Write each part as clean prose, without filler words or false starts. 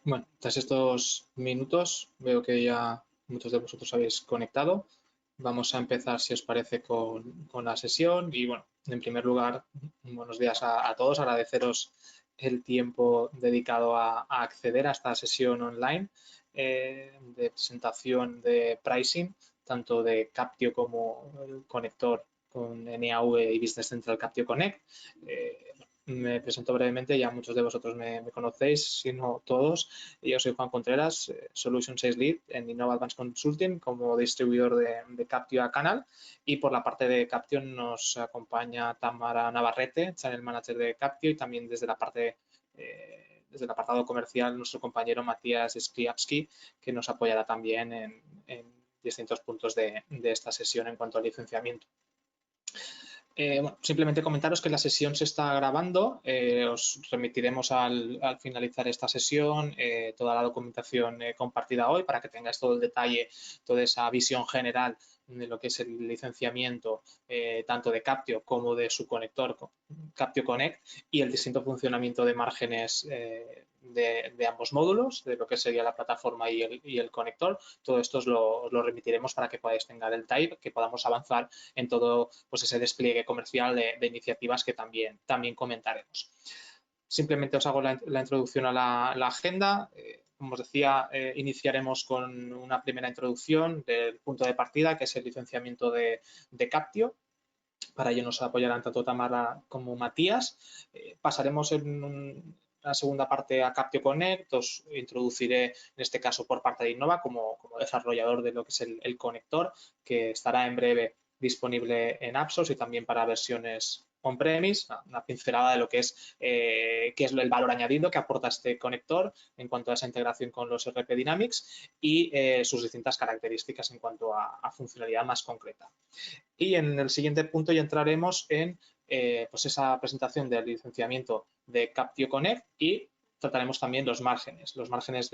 Bueno, tras estos minutos veo que ya muchos de vosotros habéis conectado. Vamos a empezar, si os parece, con la sesión. Y bueno, en primer lugar, buenos días a todos. Agradeceros el tiempo dedicado a acceder a esta sesión online de presentación de pricing, tanto de Captio como el conector con NAV y Business Central Captio Connect. Me presento brevemente, ya muchos de vosotros me conocéis, si no todos. Yo soy Juan Contreras, Solution Sales Lead en Innova Advanced Consulting como distribuidor de Captio a Canal, y por la parte de Captio nos acompaña Tamara Navarrete, Channel Manager de Captio, y también desde la parte desde el apartado comercial nuestro compañero Matías Skriapski, que nos apoyará también en distintos puntos de esta sesión en cuanto al licenciamiento. Bueno, simplemente comentaros que la sesión se está grabando, os remitiremos al finalizar esta sesión toda la documentación compartida hoy para que tengáis todo el detalle, toda esa visión general de lo que es el licenciamiento tanto de Captio como de su conector Captio Connect y el distinto funcionamiento de márgenes de ambos módulos, de lo que sería la plataforma y el conector. Todo esto os lo remitiremos para que podáis tener el type, que podamos avanzar en todo pues, ese despliegue comercial de iniciativas que también comentaremos. Simplemente os hago la introducción a la agenda. Como os decía, iniciaremos con una primera introducción del punto de partida, que es el licenciamiento de Captio. Para ello nos apoyarán tanto Tamara como Matías. Pasaremos en la segunda parte a Captio Connect. Os introduciré, en este caso, por parte de Innova como desarrollador de lo que es el conector, que estará en breve disponible en AppSource y también para versiones on-premise, una pincelada de lo que es qué es el valor añadido que aporta este conector en cuanto a esa integración con los RP Dynamics y sus distintas características en cuanto a funcionalidad más concreta. Y en el siguiente punto ya entraremos en pues esa presentación del licenciamiento de Captio Connect y trataremos también los márgenes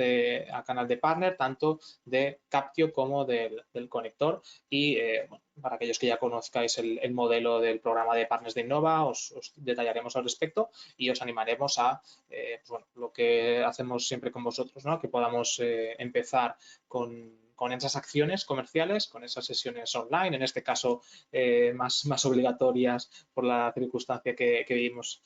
a canal de partner, tanto de Captio como del conector. Y bueno, para aquellos que ya conozcáis el modelo del programa de partners de Innova, os detallaremos al respecto y os animaremos a pues bueno, lo que hacemos siempre con vosotros, ¿no? Que podamos empezar con esas acciones comerciales, con esas sesiones online, en este caso más obligatorias por la circunstancia que vivimos.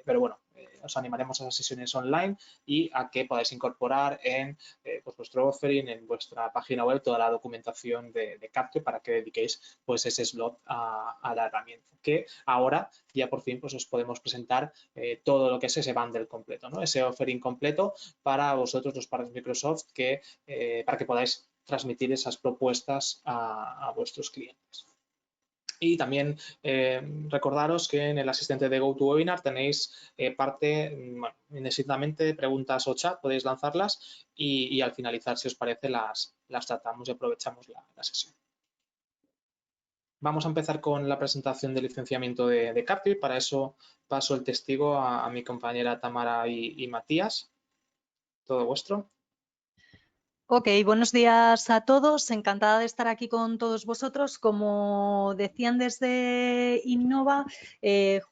Pero bueno, os animaremos a esas sesiones online y a que podáis incorporar en pues vuestro offering, en vuestra página web, toda la documentación de Captio para que dediquéis pues ese slot a la herramienta. Que ahora ya por fin pues os podemos presentar todo lo que es ese bundle completo, ¿no? Ese offering completo para vosotros, los partners Microsoft, para que podáis transmitir esas propuestas a vuestros clientes. Y también recordaros que en el asistente de GoToWebinar tenéis parte, bueno, indistintamente preguntas o chat, podéis lanzarlas y al finalizar, si os parece, las tratamos y aprovechamos la sesión. Vamos a empezar con la presentación del licenciamiento de Captio y para eso paso el testigo a mi compañera Tamara y Matías. Todo vuestro. Ok, buenos días a todos. Encantada de estar aquí con todos vosotros. Como decían desde Innova,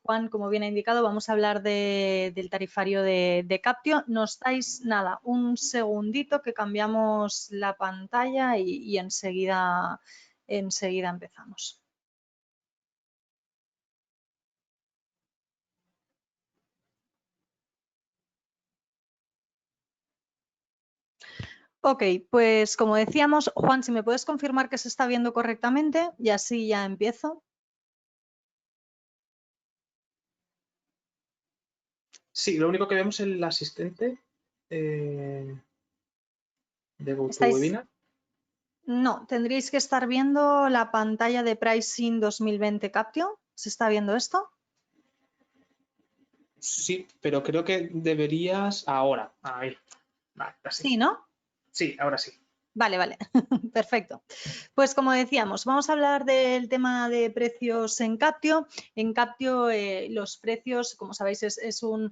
Juan, como bien ha indicado, vamos a hablar del tarifario de Captio. Nos dais, nada, un segundito que cambiamos la pantalla y enseguida empezamos. Ok, pues como decíamos, Juan, si me puedes confirmar que se está viendo correctamente y así ya empiezo. Sí, lo único que vemos es el asistente de ¿Estáis? GoToWebinar. No, tendréis que estar viendo la pantalla de Pricing 2020 Captio. ¿Se está viendo esto? Sí, pero creo que deberías ahora. Ahí. Vale, así. Sí, ¿no? Sí, ahora sí. Vale, perfecto. Pues como decíamos, vamos a hablar del tema de precios en Captio. En Captio los precios, como sabéis, es un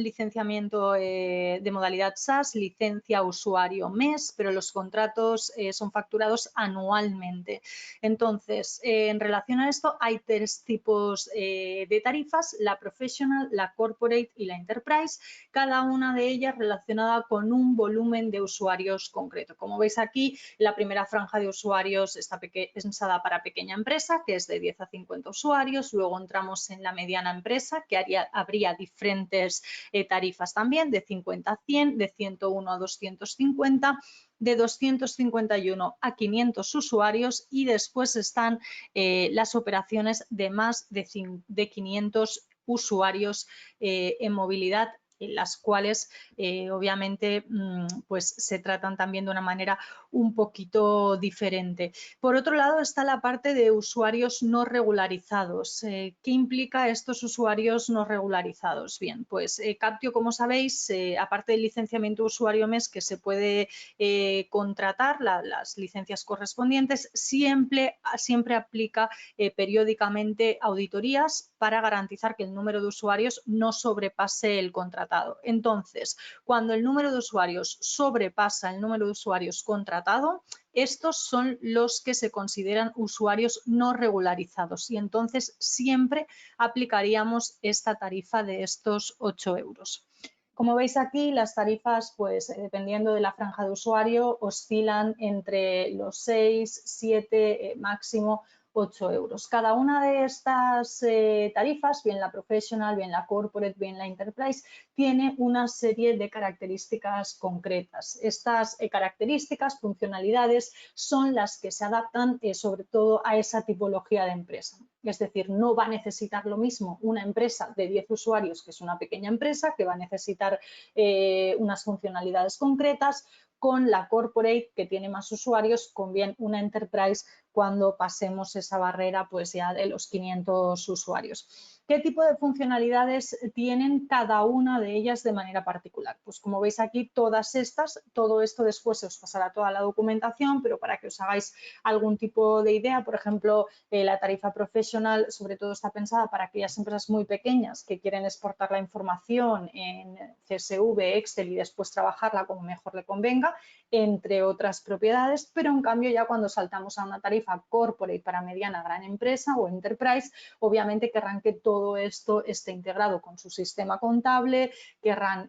licenciamiento de modalidad SaaS, licencia usuario mes, pero los contratos son facturados anualmente. Entonces, en relación a esto, hay tres tipos de tarifas, la Professional, la Corporate y la Enterprise, cada una de ellas relacionada con un volumen de usuarios concreto. Como veis aquí, la primera franja de usuarios está pensada para pequeña empresa, que es de 10 a 50 usuarios. Luego entramos en la mediana empresa, que habría diferentes tarifas también, de 50 a 100, de 101 a 250, de 251 a 500 usuarios y después están las operaciones de más de 500 usuarios en movilidad, en las cuales obviamente pues se tratan también de una manera un poquito diferente. Por otro lado está la parte de usuarios no regularizados. ¿Qué implica estos usuarios no regularizados? Bien, pues Captio, como sabéis, aparte del licenciamiento usuario mes que se puede contratar, las licencias correspondientes, siempre aplica periódicamente auditorías para garantizar que el número de usuarios no sobrepase el contratado. Entonces, cuando el número de usuarios sobrepasa el número de usuarios contratado, estos son los que se consideran usuarios no regularizados y entonces siempre aplicaríamos esta tarifa de estos 8 euros. Como veis aquí, las tarifas, pues dependiendo de la franja de usuario, oscilan entre los 6, 7, máximo 8 euros. Cada una de estas tarifas, bien la Professional, bien la Corporate, bien la Enterprise, tiene una serie de características concretas. Estas características, funcionalidades, son las que se adaptan sobre todo a esa tipología de empresa. Es decir, no va a necesitar lo mismo una empresa de 10 usuarios, que es una pequeña empresa, que va a necesitar unas funcionalidades concretas, con la Corporate, que tiene más usuarios, con bien una Enterprise cuando pasemos esa barrera pues ya de los 500 usuarios. ¿Qué tipo de funcionalidades tienen cada una de ellas de manera particular? Pues como veis aquí, todas estas, todo esto después se os pasará toda la documentación, pero para que os hagáis algún tipo de idea, por ejemplo, la tarifa Professional sobre todo está pensada para aquellas empresas muy pequeñas que quieren exportar la información en CSV, Excel y después trabajarla como mejor le convenga, entre otras propiedades, pero en cambio ya cuando saltamos a una tarifa Corporate para mediana, gran empresa o Enterprise, obviamente querrán que todo esto esté integrado con su sistema contable, querrán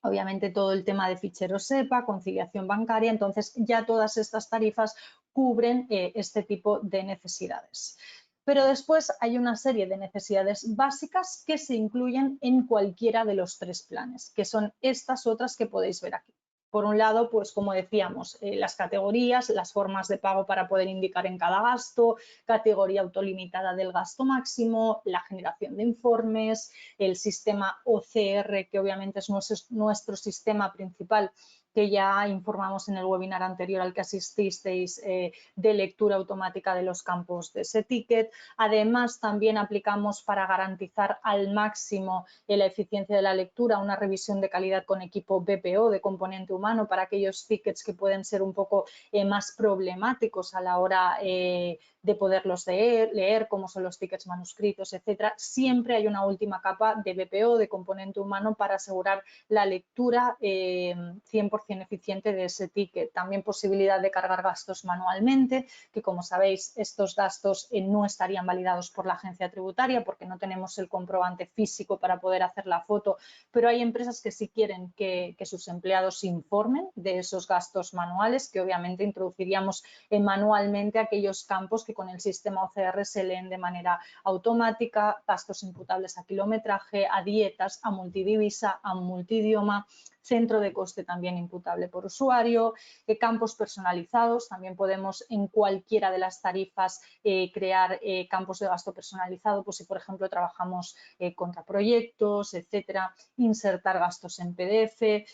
obviamente todo el tema de ficheros SEPA, conciliación bancaria, entonces ya todas estas tarifas cubren este tipo de necesidades. Pero después hay una serie de necesidades básicas que se incluyen en cualquiera de los tres planes, que son estas otras que podéis ver aquí. Por un lado, pues como decíamos, las categorías, las formas de pago para poder indicar en cada gasto, categoría autolimitada del gasto máximo, la generación de informes, el sistema OCR, que obviamente es nuestro sistema principal, que ya informamos en el webinar anterior al que asististeis, de lectura automática de los campos de ese ticket. Además, también aplicamos para garantizar al máximo la eficiencia de la lectura una revisión de calidad con equipo BPO de componente humano para aquellos tickets que pueden ser un poco más problemáticos a la hora de poderlos leer, como son los tickets manuscritos, etcétera. Siempre hay una última capa de BPO, de componente humano, para asegurar la lectura 100% eficiente de ese ticket. También posibilidad de cargar gastos manualmente, que como sabéis estos gastos no estarían validados por la agencia tributaria porque no tenemos el comprobante físico para poder hacer la foto, pero hay empresas que sí quieren que sus empleados informen de esos gastos manuales, que obviamente introduciríamos manualmente aquellos campos que con el sistema OCR se leen de manera automática, gastos imputables a kilometraje, a dietas, a multidivisa, a multidioma, centro de coste también imputable por usuario, campos personalizados. También podemos en cualquiera de las tarifas crear campos de gasto personalizado, pues si por ejemplo trabajamos contra proyectos, etcétera, insertar gastos en PDF,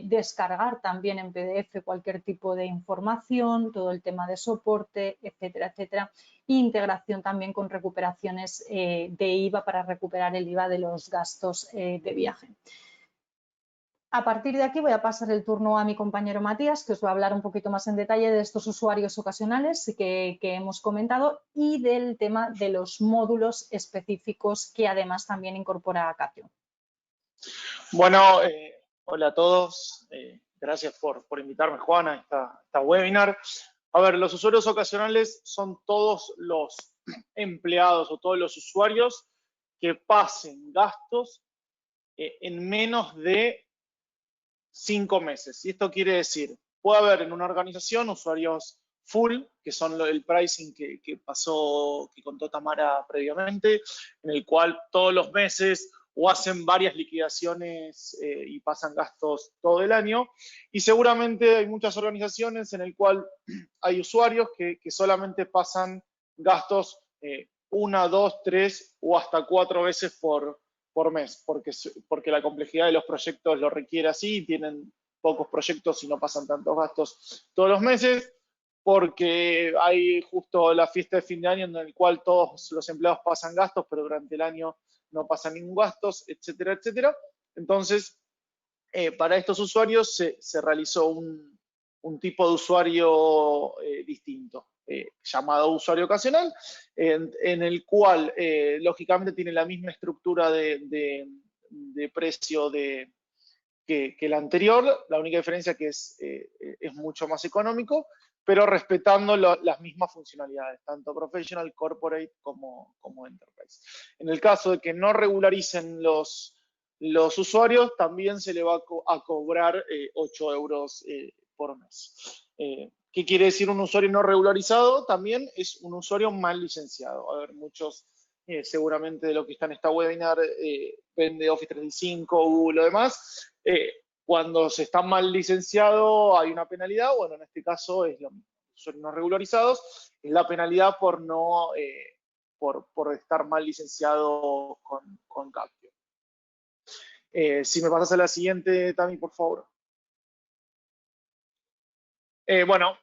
descargar también en PDF cualquier tipo de información, todo el tema de soporte, etcétera, etcétera. E integración también con recuperaciones de IVA para recuperar el IVA de los gastos de viaje. A partir de aquí voy a pasar el turno a mi compañero Matías, que os va a hablar un poquito más en detalle de estos usuarios ocasionales que hemos comentado y del tema de los módulos específicos que además también incorpora Capio. Bueno, hola a todos. Gracias por invitarme, Juana, a esta webinar. A ver, los usuarios ocasionales son todos los empleados o todos los usuarios que pasen gastos en menos de 5 meses. Y esto quiere decir, puede haber en una organización usuarios full, que son el pricing que contó Tamara previamente, en el cual todos los meses o hacen varias liquidaciones y pasan gastos todo el año. Y seguramente hay muchas organizaciones en el cual hay usuarios que solamente pasan gastos 1, 2, 3 o hasta 4 veces por mes, porque la complejidad de los proyectos lo requiere así, tienen pocos proyectos y no pasan tantos gastos todos los meses, porque hay justo la fiesta de fin de año en el cual todos los empleados pasan gastos, pero durante el año no pasan ningún gastos, etcétera, etcétera. Entonces, para estos usuarios se realizó un tipo de usuario distinto, llamado usuario ocasional, en el cual lógicamente tiene la misma estructura de precio que el anterior, la única diferencia que es mucho más económico, pero respetando las mismas funcionalidades, tanto professional, corporate como enterprise. En el caso de que no regularicen los usuarios, también se le va a cobrar 8 euros por mes. ¿Qué quiere decir un usuario no regularizado? También es un usuario mal licenciado. A ver, muchos seguramente de lo que está en esta webinar vende Office 365, Google, lo demás. Cuando se está mal licenciado hay una penalidad, bueno, en este caso es lo mismo. Usuarios no regularizados, es la penalidad por no por estar mal licenciado con Capio. Si me pasas a la siguiente, Tami, por favor. Bueno,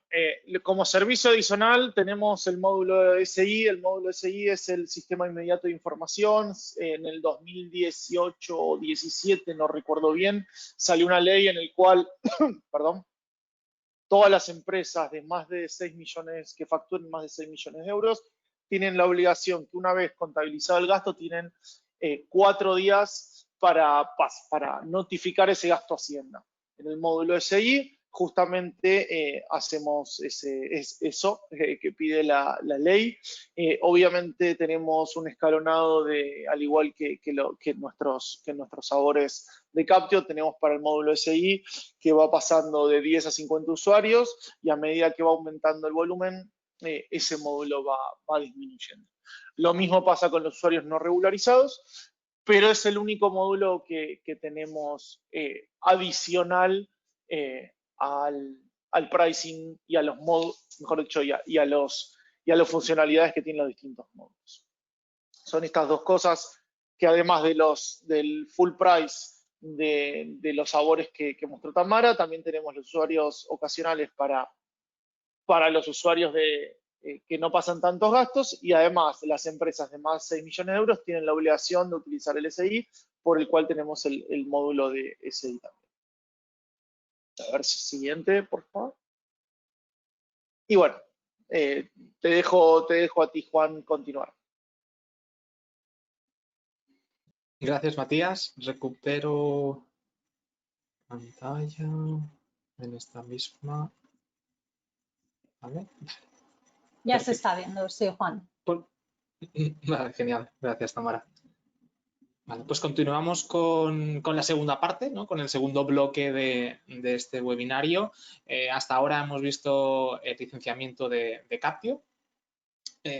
como servicio adicional tenemos el módulo SI. El módulo SI es el Sistema Inmediato de Información. En el 2018 o 17, no recuerdo bien, salió una ley en el cual, perdón, todas las empresas de más de 6 millones, que facturen más de 6 millones de euros, tienen la obligación que una vez contabilizado el gasto, tienen 4 días para notificar ese gasto a Hacienda. En el módulo SI justamente hacemos eso que pide la ley. Obviamente tenemos un escalonado al igual que nuestros sabores de Captio, tenemos para el módulo SI que va pasando de 10 a 50 usuarios y a medida que va aumentando el volumen, ese módulo va disminuyendo. Lo mismo pasa con los usuarios no regularizados, pero es el único módulo que tenemos adicional al pricing y a los módulos, mejor dicho, y a las funcionalidades que tienen los distintos módulos. Son estas dos cosas que además del full price de los sabores que mostró Tamara, también tenemos los usuarios ocasionales para los usuarios que no pasan tantos gastos, y además las empresas de más de 6 millones de euros tienen la obligación de utilizar el SI, por el cual tenemos el módulo de SI también. A ver, siguiente, por favor. Y bueno, te dejo a ti, Juan, continuar. Gracias, Matías. Recupero pantalla en esta misma. ¿Vale? Ya perfecto. Se está viendo, sí, Juan. Vale, genial. Gracias, Tamara. Vale, pues continuamos con la segunda parte, ¿no? Con el segundo bloque de este webinario. Hasta ahora hemos visto el licenciamiento de Captio,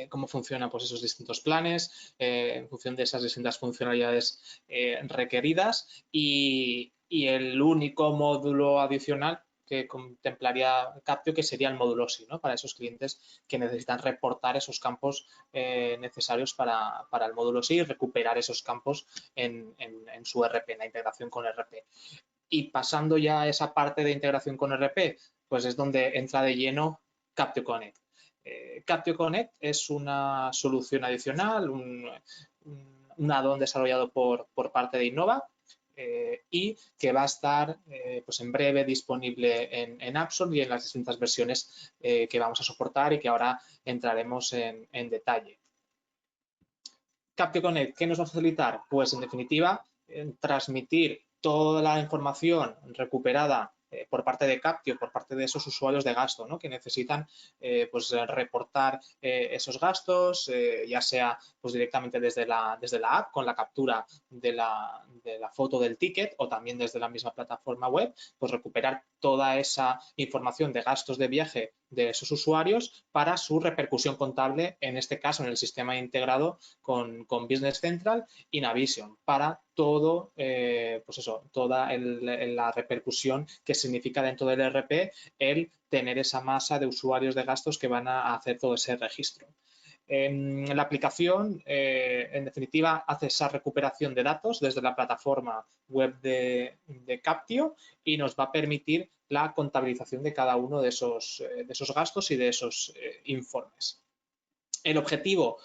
cómo funcionan pues, esos distintos planes en función de esas distintas funcionalidades requeridas y el único módulo adicional que contemplaría Captio, que sería el módulo SI, ¿no? Para esos clientes que necesitan reportar esos campos necesarios para el módulo SI y recuperar esos campos en su RP, en la integración con RP. Y pasando ya a esa parte de integración con RP, pues es donde entra de lleno Captio Connect. Captio Connect es una solución adicional, un add-on desarrollado por parte de Innova, y que va a estar pues en breve disponible en App Store y en las distintas versiones que vamos a soportar y que ahora entraremos en detalle. Captio Connect, ¿qué nos va a facilitar? Pues en definitiva, transmitir toda la información recuperada por parte de Captio, por parte de esos usuarios de gasto, ¿no? Que necesitan pues reportar esos gastos, ya sea pues directamente desde la app con la captura de la foto del ticket o también desde la misma plataforma web, pues recuperar toda esa información de gastos de viaje de esos usuarios para su repercusión contable, en este caso en el sistema integrado con Business Central y Navision, para todo, pues eso, toda la repercusión que significa dentro del ERP el tener esa masa de usuarios de gastos que van a hacer todo ese registro. La aplicación, en definitiva, hace esa recuperación de datos desde la plataforma web de Captio y nos va a permitir la contabilización de cada uno de esos gastos y de esos informes. El objetivo,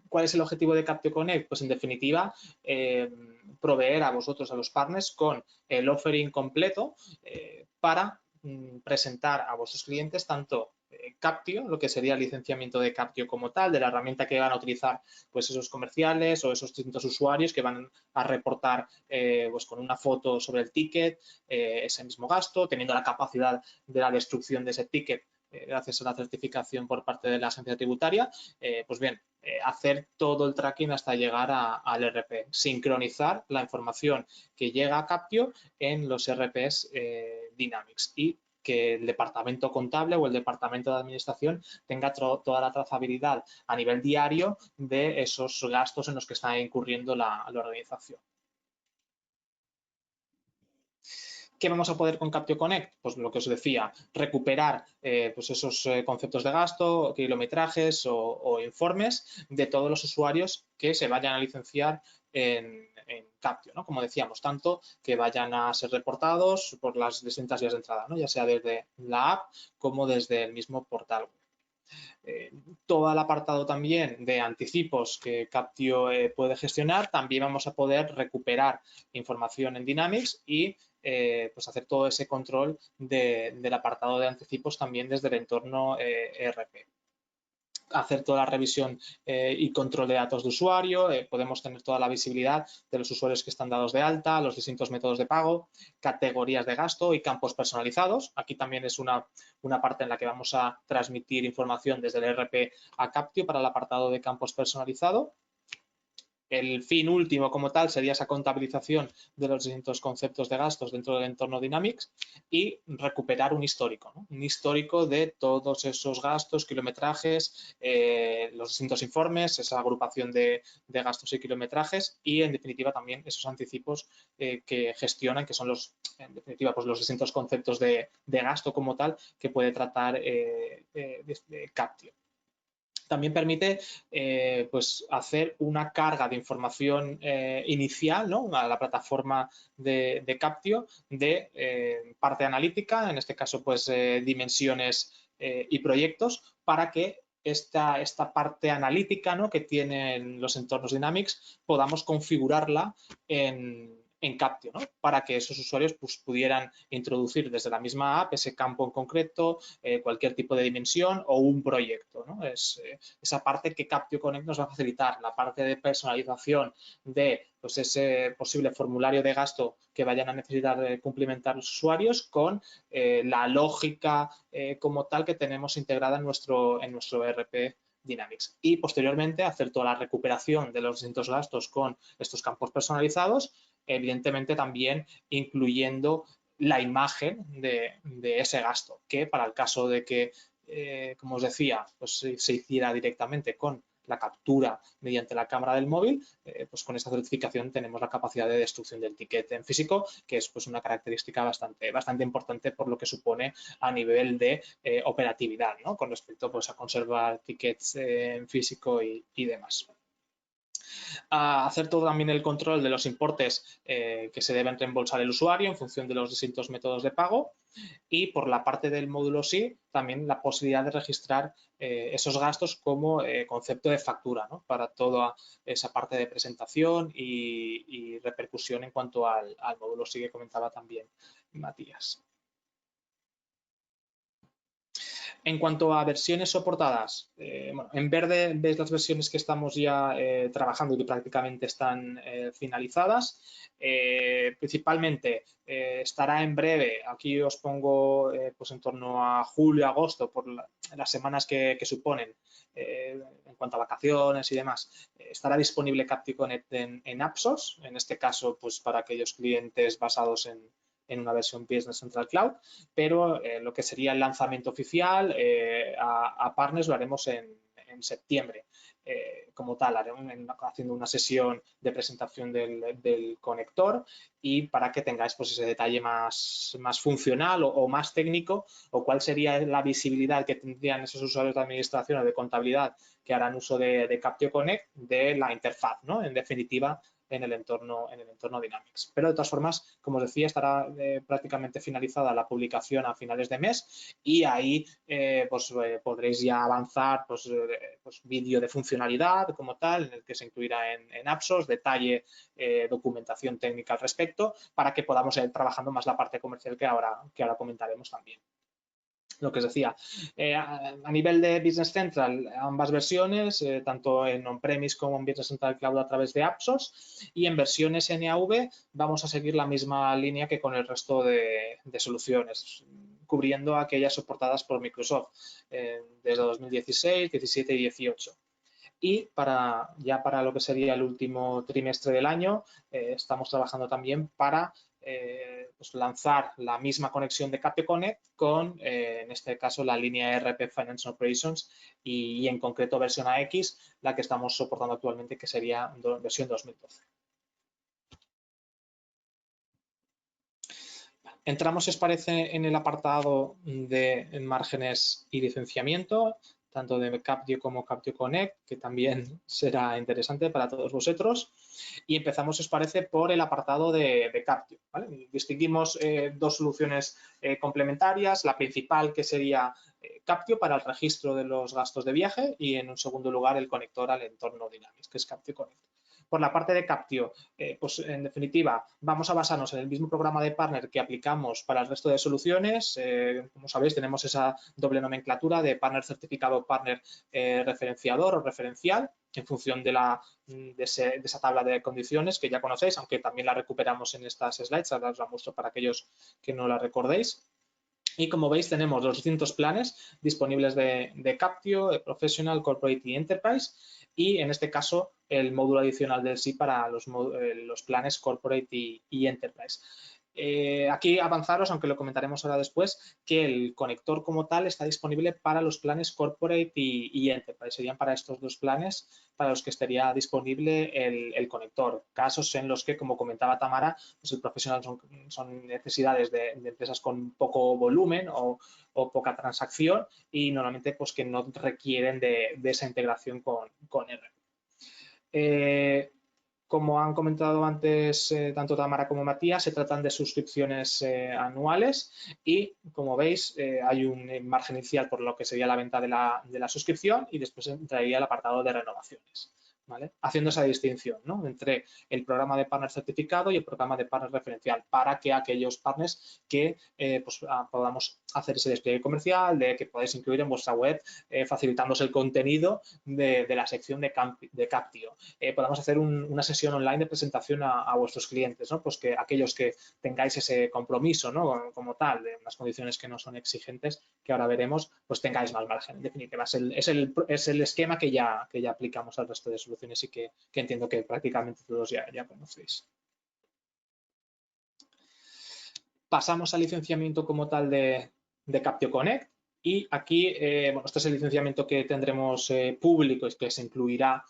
¿cuál es el objetivo de Captio Connect? Pues en definitiva, proveer a vosotros, a los partners, con el offering completo para presentar a vuestros clientes tanto Captio, lo que sería el licenciamiento de Captio como tal, de la herramienta que van a utilizar pues esos comerciales o esos distintos usuarios que van a reportar pues con una foto sobre el ticket ese mismo gasto, teniendo la capacidad de la destrucción de ese ticket gracias a la certificación por parte de la agencia tributaria, pues bien, hacer todo el tracking hasta llegar al ERP, sincronizar la información que llega a Captio en los ERPs Dynamics y que el departamento contable o el departamento de administración tenga toda la trazabilidad a nivel diario de esos gastos en los que está incurriendo la organización. ¿Qué vamos a poder con Captio Connect? Pues lo que os decía, recuperar pues esos conceptos de gasto, kilometrajes o informes de todos los usuarios que se vayan a licenciar en Captio, ¿no? Como decíamos, tanto que vayan a ser reportados por las distintas vías de entrada, ¿no? Ya sea desde la app como desde el mismo portal web. Todo el apartado también de anticipos que Captio puede gestionar, también vamos a poder recuperar información en Dynamics y pues hacer todo ese control del apartado de anticipos también desde el entorno ERP. Hacer toda la revisión y control de datos de usuario, podemos tener toda la visibilidad de los usuarios que están dados de alta, los distintos métodos de pago, categorías de gasto y campos personalizados. Aquí también es una parte en la que vamos a transmitir información desde el ERP a Captio para el apartado de campos personalizado. El fin último como tal sería esa contabilización de los distintos conceptos de gastos dentro del entorno Dynamics y recuperar un histórico, ¿no? Un histórico de todos esos gastos, kilometrajes, los distintos informes, esa agrupación de gastos y kilometrajes y en definitiva también esos anticipos que gestionan, que son en definitiva pues los distintos conceptos de gasto como tal que puede tratar Captio. También permite pues hacer una carga de información inicial, ¿no? A la plataforma de Captio de parte analítica, en este caso pues dimensiones y proyectos, para que esta parte analítica, ¿no? Que tienen los entornos Dynamics podamos configurarla en Captio, ¿no? Para que esos usuarios pues, pudieran introducir desde la misma app ese campo en concreto, cualquier tipo de dimensión o un proyecto, ¿no? Es esa parte que Captio Connect nos va a facilitar, la parte de personalización de pues, ese posible formulario de gasto que vayan a necesitar cumplimentar los usuarios con la lógica como tal que tenemos integrada en nuestro ERP Dynamics y posteriormente hacer toda la recuperación de los distintos gastos con estos campos personalizados, evidentemente también incluyendo la imagen de ese gasto, que para el caso de que, como os decía, pues se hiciera directamente con la captura mediante la cámara del móvil, pues con esta certificación tenemos la capacidad de destrucción del ticket en físico, que es pues una característica bastante importante por lo que supone a nivel de operatividad, ¿no? Con respecto pues a conservar tickets en físico y demás. A hacer todo también el control de los importes que se deben reembolsar el usuario en función de los distintos métodos de pago. Y por la parte del módulo SI, también la posibilidad de registrar esos gastos como concepto de factura, ¿no? Para toda esa parte de presentación y repercusión en cuanto al módulo SI que comentaba también Matías. En cuanto a versiones soportadas, bueno, en verde veis las versiones que estamos ya trabajando y que prácticamente están finalizadas. Principalmente estará en breve, aquí os pongo pues en torno a julio, agosto, por las semanas que suponen en cuanto a vacaciones y demás, estará disponible Captio Connect en AppSource, en este caso pues para aquellos clientes basados en una versión Business Central Cloud, pero lo que sería el lanzamiento oficial a partners lo haremos en septiembre. Como tal, haciendo una sesión de presentación del conector y para que tengáis pues, ese detalle más funcional o más técnico, o cuál sería la visibilidad que tendrían esos usuarios de administración o de contabilidad que harán uso de Captio Connect de la interfaz, ¿no? En definitiva, en el entorno Dynamics. Pero de todas formas, como os decía, estará prácticamente finalizada la publicación a finales de mes y ahí podréis ya avanzar pues, vídeo de funcionalidad como tal, en el que se incluirá en AppSource, detalle, documentación técnica al respecto, para que podamos ir trabajando más la parte comercial que ahora comentaremos también. Lo que os decía, a nivel de Business Central, ambas versiones, tanto en on-premise como en Business Central Cloud a través de AppSource, y en versiones NAV vamos a seguir la misma línea que con el resto de soluciones, cubriendo aquellas soportadas por Microsoft desde 2016, 17 y 18. Y ya para lo que sería el último trimestre del año, estamos trabajando también para pues lanzar la misma conexión de Captio Connect con, en este caso, la línea ERP Finance Operations y en concreto versión AX, la que estamos soportando actualmente, que sería versión 2012. Entramos, si os parece, en el apartado de márgenes y licenciamiento, tanto de Captio como Captio Connect, que también será interesante para todos vosotros. Y empezamos, si os parece, por el apartado de Captio, ¿vale? Distinguimos dos soluciones complementarias, la principal que sería Captio para el registro de los gastos de viaje y en un segundo lugar el conector al entorno Dynamics, que es Captio Connect. Por la parte de Captio, pues en definitiva, vamos a basarnos en el mismo programa de partner que aplicamos para el resto de soluciones. Como sabéis, tenemos esa doble nomenclatura de partner certificado, partner referenciador o referencial, en función de esa tabla de condiciones que ya conocéis, aunque también la recuperamos en estas slides. Ahora os la muestro para aquellos que no la recordéis. Y como veis, tenemos los distintos planes disponibles de Captio, Professional, Corporate y Enterprise. Y en este caso, el módulo adicional del SI para los planes Corporate y Enterprise. Aquí avanzaros, aunque lo comentaremos ahora después, que el conector como tal está disponible para los planes Corporate y Enterprise. Serían para estos dos planes para los que estaría disponible el conector. Casos en los que, como comentaba Tamara, pues el Professional son necesidades de empresas con poco volumen o poca transacción y normalmente pues que no requieren de esa integración con R. Como han comentado antes tanto Tamara como Matías, se tratan de suscripciones anuales y, como veis, hay un margen inicial por lo que sería la venta de la suscripción y después entraría el apartado de renovaciones, ¿vale? Haciendo esa distinción, ¿no? Entre el programa de partner certificado y el programa de partner referencial, para que aquellos partners que pues, podamos hacer ese despliegue comercial, de que podáis incluir en vuestra web, facilitándose el contenido de la sección de Captio. Podamos hacer una sesión online de presentación a vuestros clientes, ¿no? Pues que aquellos que tengáis ese compromiso, ¿no? Como tal, de unas condiciones que no son exigentes, que ahora veremos, pues tengáis más margen. En definitiva, es el esquema que ya aplicamos al resto de soluciones y que entiendo que prácticamente todos ya conocéis. Pasamos al licenciamiento como tal de Captio Connect y aquí, bueno, este es el licenciamiento que tendremos público y que se incluirá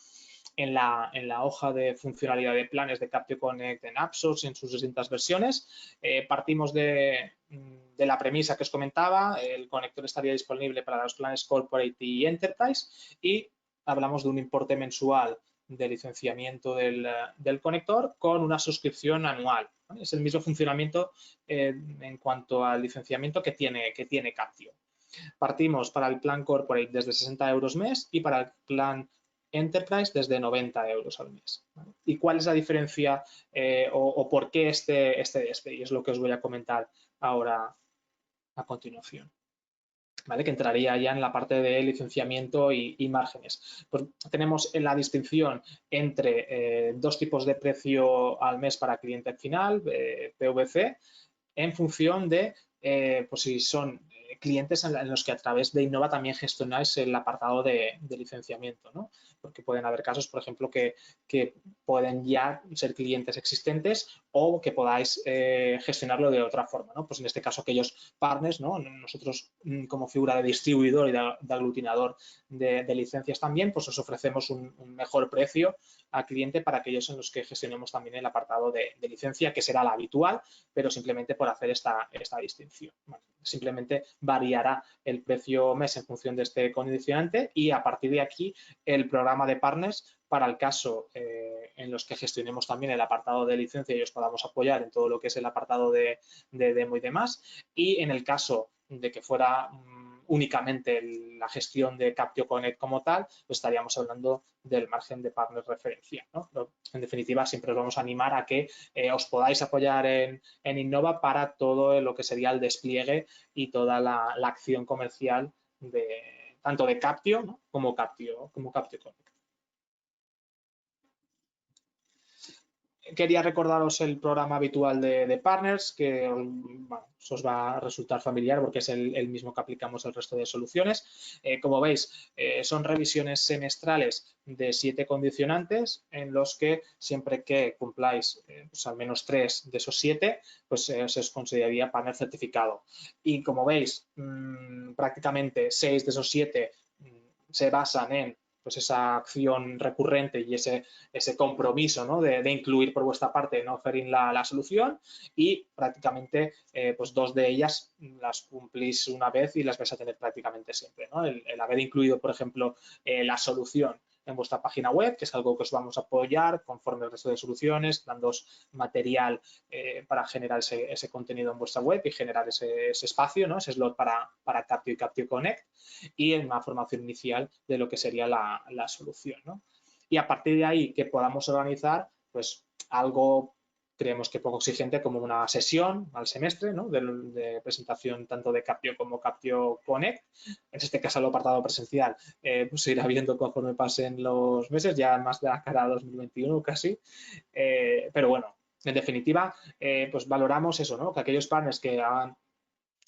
en la hoja de funcionalidad de planes de Captio Connect en AppSource en sus distintas versiones. Partimos de la premisa que os comentaba, el conector estaría disponible para los planes Corporate y Enterprise y hablamos de un importe mensual de licenciamiento del conector con una suscripción anual, ¿vale? Es el mismo funcionamiento en cuanto al licenciamiento que tiene Captio. Partimos para el plan Corporate desde 60 euros mes y para el plan Enterprise desde 90 euros al mes, ¿vale? ¿Y cuál es la diferencia o por qué este? Y es lo que os voy a comentar ahora a continuación, ¿vale? Que entraría ya en la parte de licenciamiento y márgenes. Pues tenemos la distinción entre dos tipos de precio al mes para cliente final, PVC, en función de pues si son clientes en los que a través de Innova también gestionáis el apartado de licenciamiento, ¿no? Porque pueden haber casos, por ejemplo, que pueden ya ser clientes existentes o que podáis gestionarlo de otra forma, ¿no? Pues en este caso aquellos partners, ¿no? Nosotros como figura de distribuidor y de aglutinador de licencias también, pues os ofrecemos un mejor precio al cliente para aquellos en los que gestionemos también el apartado de licencia, que será la habitual, pero simplemente por hacer esta distinción. Bueno, simplemente variará el precio mes en función de este condicionante y a partir de aquí el programa de partners para el caso en los que gestionemos también el apartado de licencia y os podamos apoyar en todo lo que es el apartado de demo y demás. Y en el caso de que fuera únicamente la gestión de Captio Connect como tal, pues estaríamos hablando del margen de partner referencial, ¿no? Pero, en definitiva, siempre os vamos a animar a que os podáis apoyar en Innova para todo lo que sería el despliegue y toda la acción comercial tanto de Captio, ¿no? como Captio Connect. Quería recordaros el programa habitual de partners, que bueno, os va a resultar familiar porque es el mismo que aplicamos al resto de soluciones. Como veis, son revisiones semestrales de 7 condicionantes en los que siempre que cumpláis pues al menos 3 de esos 7, pues se os consideraría partner certificado. Y como veis, prácticamente 6 de esos 7 se basan en pues esa acción recurrente y ese compromiso, ¿no? de incluir por vuestra parte en Offering la solución y prácticamente pues 2 de ellas las cumplís una vez y las vais a tener prácticamente siempre, ¿no? El haber incluido, por ejemplo, la solución en vuestra página web, que es algo que os vamos a apoyar conforme el resto de soluciones, dándoos material para generar ese contenido en vuestra web y generar ese espacio, ¿no? Ese slot para Captio y Captio Connect y en una formación inicial de lo que sería la solución, ¿no? Y a partir de ahí que podamos organizar pues algo creemos que poco exigente como una sesión al semestre, ¿no? de presentación tanto de Captio como Captio Connect. En este caso el apartado presencial pues se irá viendo conforme pasen los meses, ya más de la cara a 2021 casi, pero bueno, en definitiva pues valoramos eso, ¿no? Que aquellos partners que hagan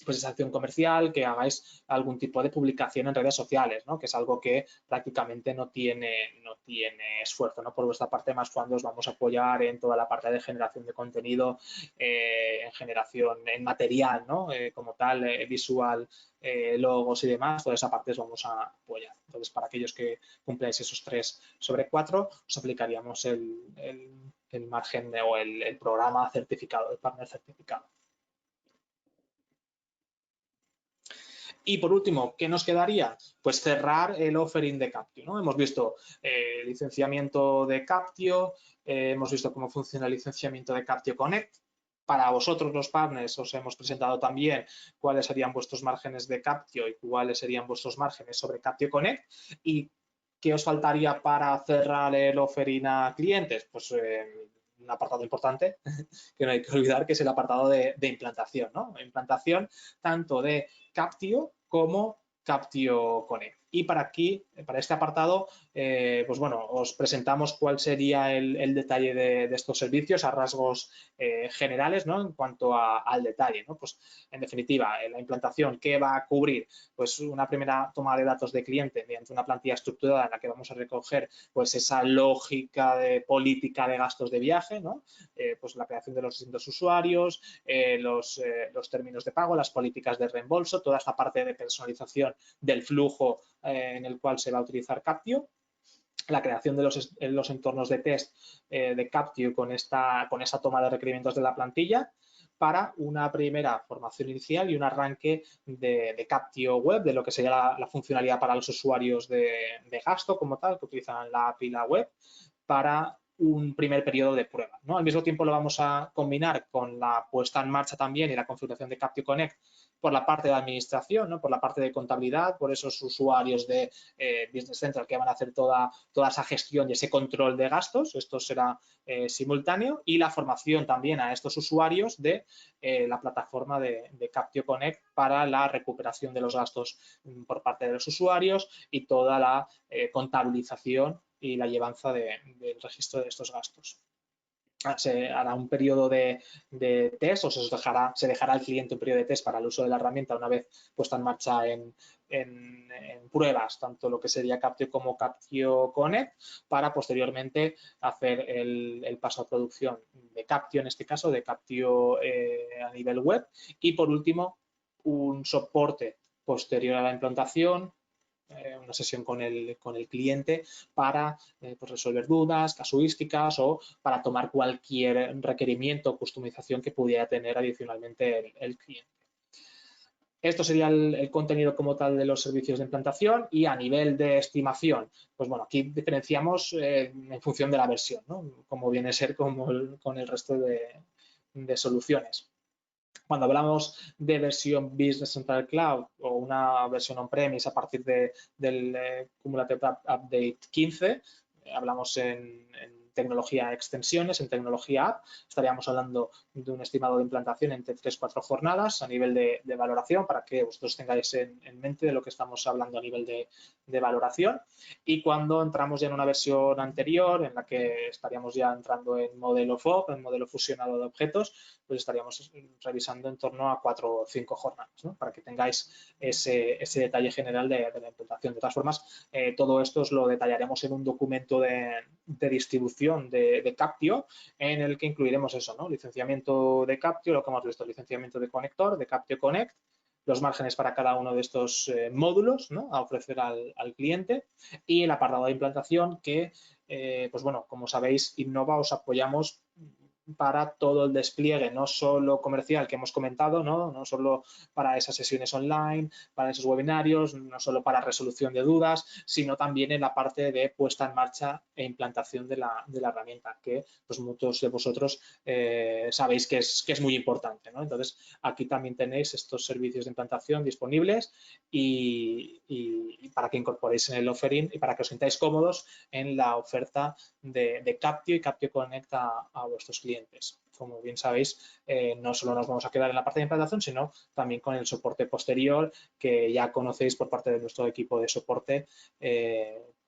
pues esa acción comercial, que hagáis algún tipo de publicación en redes sociales, ¿no? Que es algo que prácticamente no tiene esfuerzo, ¿no? Por vuestra parte, más cuando os vamos a apoyar en toda la parte de generación de contenido, en generación, en material, ¿no? Como tal, visual, logos y demás, toda esa parte os vamos a apoyar. Entonces, para aquellos que cumpláis esos 3 sobre 4, os aplicaríamos el margen o el programa certificado, el partner certificado. Y por último, ¿qué nos quedaría? Pues cerrar el offering de Captio, ¿no? Hemos visto licenciamiento de Captio, hemos visto cómo funciona el licenciamiento de Captio Connect. Para vosotros los partners os hemos presentado también cuáles serían vuestros márgenes de Captio y cuáles serían vuestros márgenes sobre Captio Connect. ¿Y qué os faltaría para cerrar el offering a clientes? Pues un apartado importante que no hay que olvidar, que es el apartado de implantación, ¿no? Implantación tanto de Captio como Captio Connect. Y para este apartado, pues bueno, os presentamos cuál sería el detalle de estos servicios a rasgos generales, ¿no? En cuanto al detalle, ¿no? Pues en definitiva, la implantación, ¿qué va a cubrir? Pues una primera toma de datos de cliente mediante una plantilla estructurada en la que vamos a recoger pues esa lógica de política de gastos de viaje, ¿no? Pues la creación de los distintos usuarios, los términos de pago, las políticas de reembolso, toda esta parte de personalización del flujo en el cual se va a utilizar Captio, la creación de los entornos de test de Captio con esa toma de requerimientos de la plantilla para una primera formación inicial y un arranque de Captio Web, de lo que sería la funcionalidad para los usuarios de gasto como tal, que utilizan la API y la web, para un primer periodo de prueba, ¿no? Al mismo tiempo lo vamos a combinar con la puesta en marcha también y la configuración de Captio Connect por la parte de administración, ¿no? Por la parte de contabilidad, por esos usuarios de Business Central que van a hacer toda esa gestión y ese control de gastos. Esto será simultáneo, y la formación también a estos usuarios de la plataforma de Captio Connect para la recuperación de los gastos por parte de los usuarios y toda la contabilización y la llevanza del registro de estos gastos. Se hará un periodo de test, o se dejará al cliente un periodo de test para el uso de la herramienta una vez puesta en marcha en pruebas, tanto lo que sería Captio como Captio Connect, para posteriormente hacer el paso a producción de Captio, en este caso, de Captio a nivel web, y por último un soporte posterior a la implantación, una sesión con el cliente para pues resolver dudas, casuísticas o para tomar cualquier requerimiento o customización que pudiera tener adicionalmente el cliente. Esto sería el contenido como tal de los servicios de implantación, y a nivel de estimación, pues bueno, aquí diferenciamos en función de la versión, ¿no? Como viene a ser con el resto de soluciones. Cuando hablamos de versión Business Central Cloud o una versión on-premise a partir del Cumulative Update 15, hablamos en tecnología extensiones, en tecnología app, estaríamos hablando de un estimado de implantación entre 3-4 jornadas a nivel de valoración, para que vosotros tengáis en mente de lo que estamos hablando a nivel de valoración. Y cuando entramos ya en una versión anterior, en la que estaríamos ya entrando en modelo FOB, en modelo fusionado de objetos, pues estaríamos revisando en torno a 4 o 5 jornadas, ¿no? Para que tengáis ese detalle general de la implantación. De todas formas, todo esto os lo detallaremos en un documento de distribución de Captio, en el que incluiremos eso, ¿no? Licenciamiento de Captio, lo que hemos visto, licenciamiento de conector, de Captio Connect, los márgenes para cada uno de estos módulos, ¿no? A ofrecer al cliente, y el apartado de implantación que, pues bueno, como sabéis, Innova os apoyamos para todo el despliegue, no solo comercial que hemos comentado, no solo para esas sesiones online, para esos webinarios, no solo para resolución de dudas, sino también en la parte de puesta en marcha e implantación de la herramienta, que pues muchos de vosotros sabéis que es muy importante, ¿no? Entonces, aquí también tenéis estos servicios de implantación disponibles, y para que incorporéis en el offering y para que os sintáis cómodos en la oferta de Captio y Captio Connect a vuestros clientes. Como bien sabéis, no solo nos vamos a quedar en la parte de implantación, sino también con el soporte posterior, que ya conocéis por parte de nuestro equipo de soporte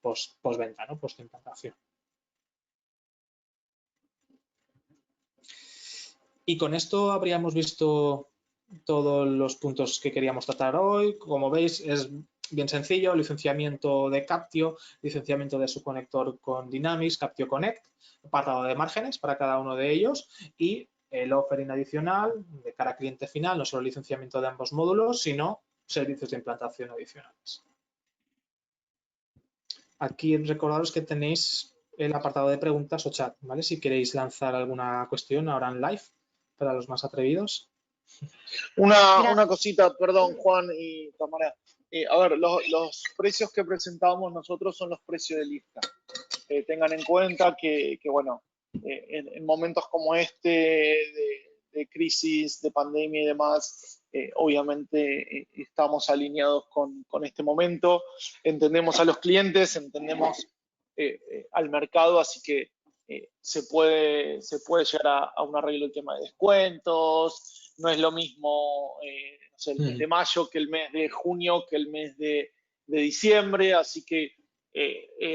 postventa, ¿no? Post-implantación. Y con esto habríamos visto todos los puntos que queríamos tratar hoy. Como veis, es bien sencillo: licenciamiento de Captio, licenciamiento de su conector con Dynamics, Captio Connect, apartado de márgenes para cada uno de ellos, y el offering adicional de cara a cliente final, no solo licenciamiento de ambos módulos, sino servicios de implantación adicionales. Aquí recordaros que tenéis el apartado de preguntas o chat, ¿vale? Si queréis lanzar alguna cuestión ahora en live para los más atrevidos. Una cosita, perdón, Juan y Tamara. A ver, los precios que presentamos nosotros son los precios de lista. Tengan en cuenta que bueno, en momentos como este de crisis, de pandemia y demás, obviamente estamos alineados con este momento. Entendemos a los clientes, entendemos al mercado, así que se puede llegar a un arreglo el tema de descuentos. No es lo mismo no sé, el mes de mayo que el mes de junio, que el mes de diciembre, así que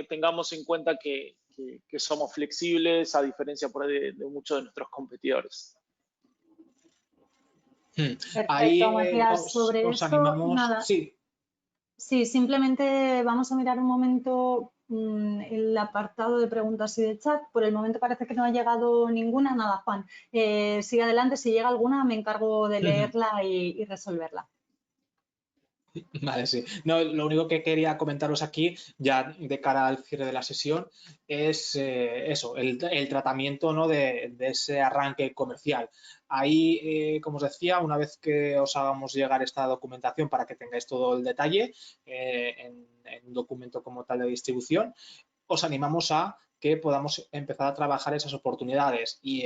tengamos en cuenta que somos flexibles, a diferencia por ahí de muchos de nuestros competidores. Perfecto, ahí Matías, sobre os esto, animamos. nada. Sí, simplemente vamos a mirar un momento el apartado de preguntas y de chat. Por el momento parece que no ha llegado ninguna. Nada, Juan, sigue adelante. Si llega alguna, me encargo de leerla y resolverla. Vale, sí. No, lo único que quería comentaros aquí, ya de cara al cierre de la sesión, es eso, el tratamiento, ¿no? de ese arranque comercial. Ahí, como os decía, una vez que os hagamos llegar esta documentación para que tengáis todo el detalle en un documento como tal de distribución, os animamos a que podamos empezar a trabajar esas oportunidades y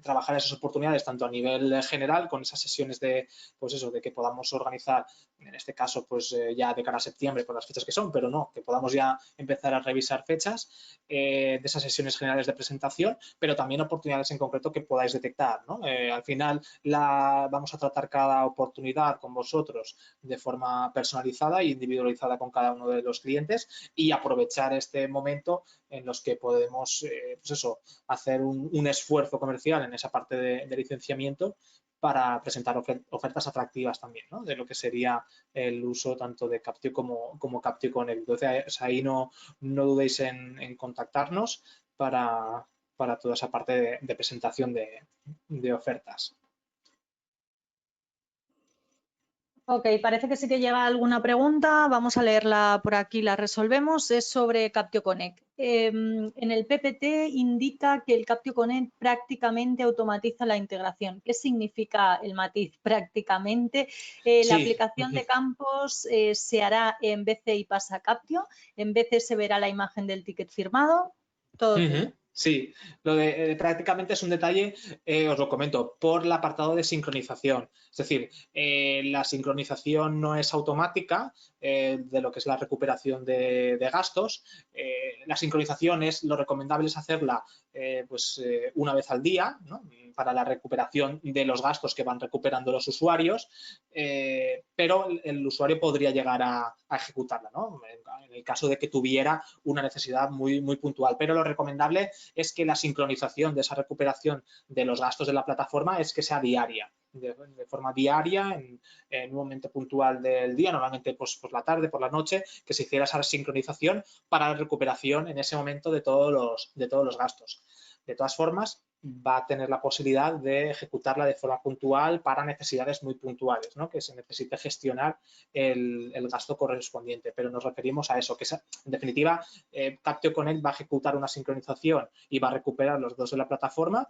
trabajar esas oportunidades tanto a nivel general con esas sesiones de, pues eso, de que podamos organizar, en este caso, pues ya de cara a septiembre por las fechas que son, pero no, que podamos ya empezar a revisar fechas de esas sesiones generales de presentación, pero también oportunidades en concreto que podáis detectar, ¿no? Al final vamos a tratar cada oportunidad con vosotros de forma personalizada e individualizada con cada uno de los clientes y aprovechar este momento en los que podemos pues eso, hacer un esfuerzo comercial en esa parte de licenciamiento para presentar ofertas atractivas también, ¿no? De lo que sería el uso tanto de Captio como Captio Connect. Entonces, ahí no dudéis en contactarnos para toda esa parte de presentación de ofertas. Ok, parece que sí que llega alguna pregunta. Vamos a leerla por aquí, la resolvemos. Es sobre Captio Connect. En el PPT indica que el Captio Connect prácticamente automatiza la integración. ¿Qué significa el matiz prácticamente? La aplicación de campos se hará en BC y pasa a Captio. En BC se verá la imagen del ticket firmado. Todo tuyo. Sí, lo de prácticamente es un detalle, os lo comento, por el apartado de sincronización. Es decir, la sincronización no es automática de lo que es la recuperación de gastos. La sincronización lo recomendable es hacerla una vez al día, ¿no? Para la recuperación de los gastos que van recuperando los usuarios, pero el usuario podría llegar a ejecutarla, ¿no? En el caso de que tuviera una necesidad muy, muy puntual. Pero lo recomendable es que la sincronización de esa recuperación de los gastos de la plataforma es que sea diaria, de forma diaria, en un momento puntual del día, normalmente pues, por la tarde, por la noche, que se hiciera esa sincronización para la recuperación en ese momento de todos los gastos. De todas formas, va a tener la posibilidad de ejecutarla de forma puntual para necesidades muy puntuales, ¿no? Que se necesite gestionar el gasto correspondiente, pero nos referimos a eso, que en definitiva Captio Connect va a ejecutar una sincronización y va a recuperar los datos de la plataforma.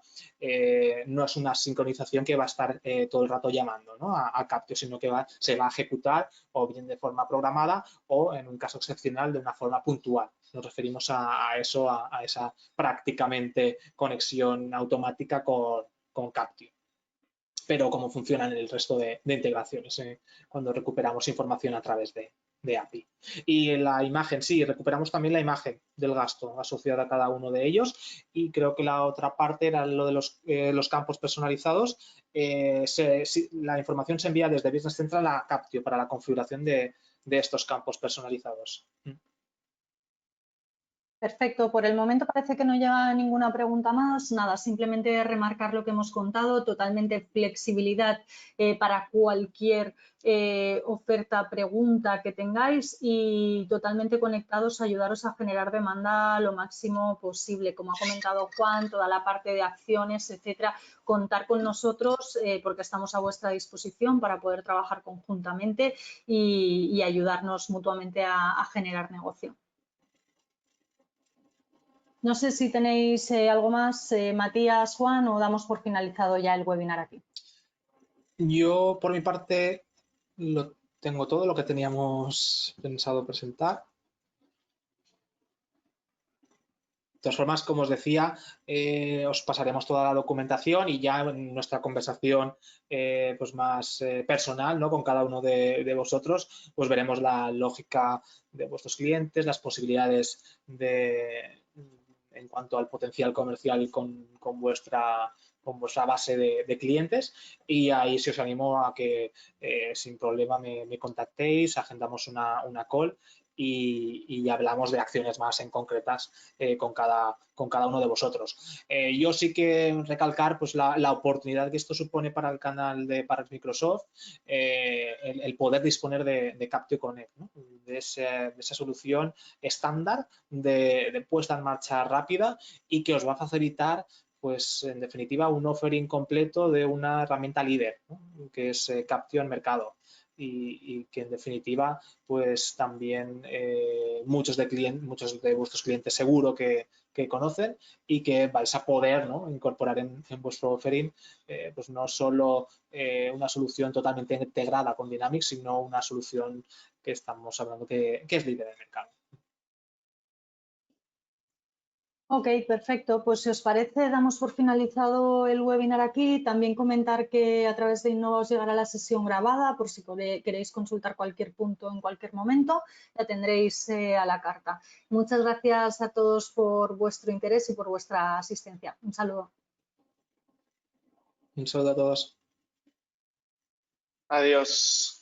No es una sincronización que va a estar todo el rato llamando, ¿no? a Captio, sino que se va a ejecutar o bien de forma programada o en un caso excepcional de una forma puntual. Nos referimos a eso, a esa prácticamente conexión automática con Captio. Pero cómo funcionan el resto de integraciones cuando recuperamos información a través de API. Y la imagen, sí, recuperamos también la imagen del gasto asociada a cada uno de ellos y creo que la otra parte era lo de los campos personalizados. La información se envía desde Business Central a Captio para la configuración de estos campos personalizados. Perfecto, por el momento parece que no llega ninguna pregunta más. Nada, simplemente remarcar lo que hemos contado, totalmente flexibilidad para cualquier oferta, pregunta que tengáis y totalmente conectados a ayudaros a generar demanda lo máximo posible. Como ha comentado Juan, toda la parte de acciones, etcétera, contar con nosotros porque estamos a vuestra disposición para poder trabajar conjuntamente y ayudarnos mutuamente a generar negocio. No sé si tenéis algo más, Matías, Juan, o damos por finalizado ya el webinar aquí. Yo, por mi parte, lo tengo todo lo que teníamos pensado presentar. De todas formas, como os decía, os pasaremos toda la documentación y ya en nuestra conversación pues más personal, ¿no? Con cada uno de vosotros, pues veremos la lógica de vuestros clientes, las posibilidades en cuanto al potencial comercial con vuestra base de clientes y ahí sí os animo a que sin problema me contactéis, agendamos una call y hablamos de acciones más en concretas con cada uno de vosotros. Yo sí que recalcar pues, la oportunidad que esto supone para el canal de Partners Microsoft, el poder disponer de Captio Connect, ¿no? de esa solución estándar de puesta en marcha rápida y que os va a facilitar pues en definitiva un offering completo de una herramienta líder, ¿no? Que es Captio en mercado. Y que en definitiva pues también muchos de vuestros clientes seguro que conocen y que vais a poder, ¿no? incorporar en vuestro offering pues no solo una solución totalmente integrada con Dynamics, sino una solución que estamos hablando que es líder del mercado. Ok, perfecto. Pues si os parece, damos por finalizado el webinar aquí. También comentar que a través de Innova os llegará la sesión grabada por si queréis consultar cualquier punto en cualquier momento. La tendréis a la carta. Muchas gracias a todos por vuestro interés y por vuestra asistencia. Un saludo. Un saludo a todos. Adiós.